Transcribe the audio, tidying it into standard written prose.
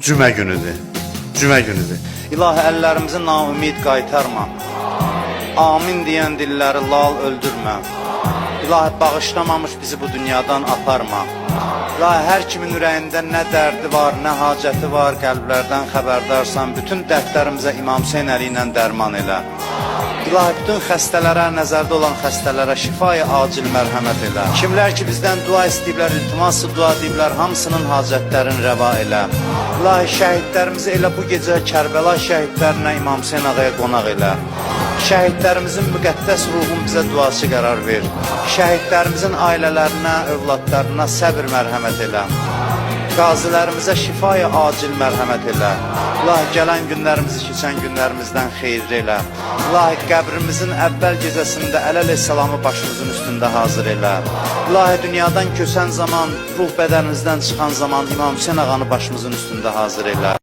Cümə günüdür. Cümə günüdür. İlahi, əllərimizi naümid qaytarma. Amin deyən dilləri lal öldürmə. İlahi, bağışlamamış bizi bu dünyadan aparma. İlahi, hər kimin ürəyində nə dərdi var, nə hacəti var, qəlblərdən xəbərdarsan, bütün dərdlərimizə İmam Hüseyn əli ilə dərman elə. İlahi, bütün xəstələrə, nəzərdə olan xəstələrə şifayı acil mərhəmət elə. Kimlər ki bizdən dua istəyiblər, iltiması dua deyiblər, hamısının hacətlərini rəva elə. İlahi, şəhidlərimizi elə bu gecə Kərbəla şəhidlərinə İmam Hüseyn ağaya qonaq elə. Şəhidlərimizin müqəddəs ruhun bizə duası qərar ver. Şəhidlərimizin ailələrinə, övladlarına səbr mərhəmət elə. Qazilərimizə şifaya acil mərhəmət elə. İlahi, gələn günlərimizi keçən günlərimizdən xeyirli elə. İlahi, qəbrimizin əvvəl gecəsində əleyhissalamı başımızın üstündə hazır elə. İlahi, dünyadan kösən zaman, ruh bədənimizdən çıxan zaman İmam Hüseyn ağanı başımızın üstündə hazır elə.